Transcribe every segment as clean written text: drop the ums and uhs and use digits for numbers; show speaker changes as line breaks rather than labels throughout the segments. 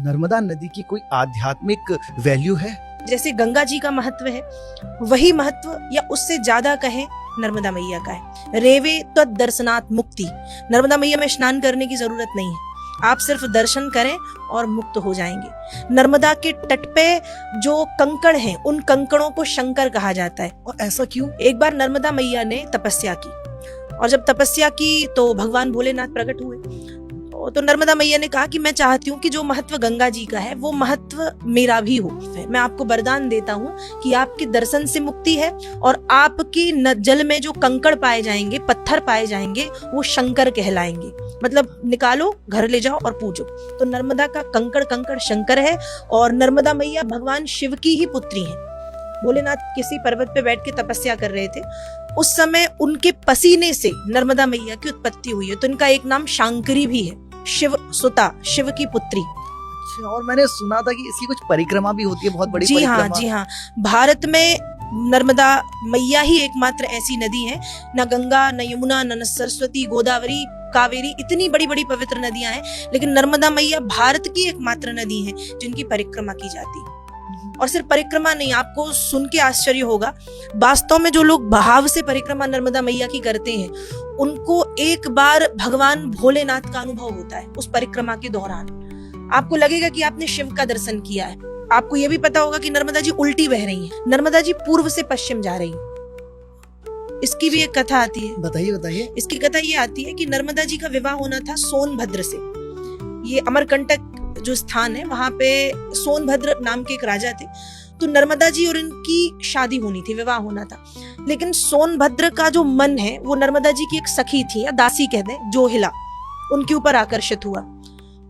नर्मदा नदी की कोई आध्यात्मिक वैल्यू है?
जैसे गंगा जी का महत्व है, वही महत्व या उससे ज्यादा कहें नर्मदा मैया का है। रेवे तद दर्शनात् मुक्ति। नर्मदा मैया में स्नान करने की जरूरत नहीं है, आप सिर्फ दर्शन करें और मुक्त हो जाएंगे। नर्मदा के तट पे जो कंकड़ हैं, उन कंकड़ों को शंकर कहा जाता है।
और ऐसा क्यों?
एक बार नर्मदा मैया ने तपस्या की, और जब तपस्या की तो भगवान भोलेनाथ प्रकट हुए। तो नर्मदा मैया ने कहा कि मैं चाहती हूँ कि जो महत्व गंगा जी का है वो महत्व मेरा भी हो। मैं आपको वरदान देता हूँ कि आपके दर्शन से मुक्ति है, और आपकी जल में जो कंकड़ पाए जाएंगे, पत्थर पाए जाएंगे, वो शंकर कहलाएंगे। मतलब निकालो, घर ले जाओ और पूजो। तो नर्मदा का कंकड़ कंकड़ शंकर है, और नर्मदा मैया भगवान शिव की ही पुत्री है। भोलेनाथ किसी पर्वत पे बैठ के तपस्या कर रहे थे, उस समय उनके पसीने से नर्मदा मैया की उत्पत्ति हुई है। तो इनका एक नाम शांकरी भी है, शिव सुता, शिव की पुत्री।
अच्छा, और मैंने सुना था कि इसकी कुछ परिक्रमा भी होती है, बहुत बड़ी
जी
परिक्रमा।
हाँ, जी हाँ। भारत में नर्मदा मैया ही एकमात्र ऐसी नदी है, न गंगा, न यमुना, न सरस्वती, गोदावरी, कावेरी, इतनी बड़ी बड़ी पवित्र नदियां हैं, लेकिन नर्मदा मैया भारत की एकमात्र नदी है जिनकी परिक्रमा की जाती है। और सिर्फ परिक्रमा नहीं, आपको सुन के आश्चर्य होगा, वास्तव में जो लोग भाव से परिक्रमा नर्मदा मैया की करते हैं, उनको एक बार भगवान भोलेनाथ का अनुभव होता है उस परिक्रमा के दौरान। आपको लगेगा कि आपने शिव का दर्शन किया है। आपको यह भी पता होगा कि नर्मदा जी उल्टी बह रही हैं, नर्मदा जी पूर्व से पश्चिम जा रही हैं। इसकी भी एक कथा आती है।
बताइए बताइए।
इसकी कथा ये आती है कि नर्मदा जी का विवाह होना था सोनभद्र से। ये अमरकंटक जो स्थान है, वहां पे सोनभद्र नाम के एक राजा थे। तो नर्मदा जी और इनकी शादी होनी थी, विवाह होना था। लेकिन सोनभद्र का जो मन है वो नर्मदा जी की एक सखी थी, या दासी कह दें, जोहिला, उनके ऊपर आकर्षित हुआ,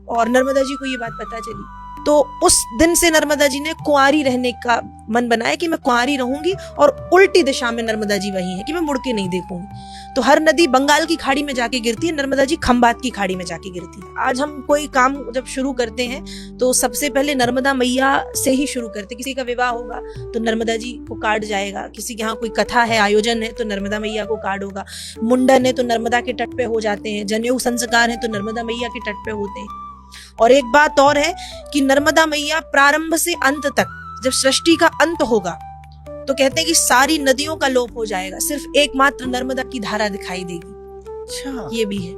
और नर्मदा जी को ये बात पता चली। तो उस दिन से नर्मदा जी ने कुंवारी रहने का मन बनाया कि मैं कुंवारी रहूंगी, और उल्टी दिशा में नर्मदा जी वही है कि मैं मुड़ के नहीं देखूंगी। तो हर नदी बंगाल की खाड़ी में जाके गिरती है, नर्मदा जी खंबात की खाड़ी में जाके गिरती है। आज हम कोई काम जब शुरू करते हैं तो सबसे पहले नर्मदा मैया से ही शुरू करते। किसी का विवाह होगा तो नर्मदा जी को कार्ड जाएगा, किसी के यहाँ कोई कथा है, आयोजन है, तो नर्मदा मैया को कार्ड होगा, मुंडन है तो नर्मदा के तट पे हो जाते हैं, जनेऊ संस्कार है तो नर्मदा मैया के तट पे होते हैं। और एक बात और है कि नर्मदा मैया प्रारंभ से अंत तक, जब सृष्टि का अंत होगा तो कहते हैं कि सारी नदियों का लोप हो जाएगा, सिर्फ एकमात्र नर्मदा की धारा दिखाई देगी।
अच्छा,
ये भी है।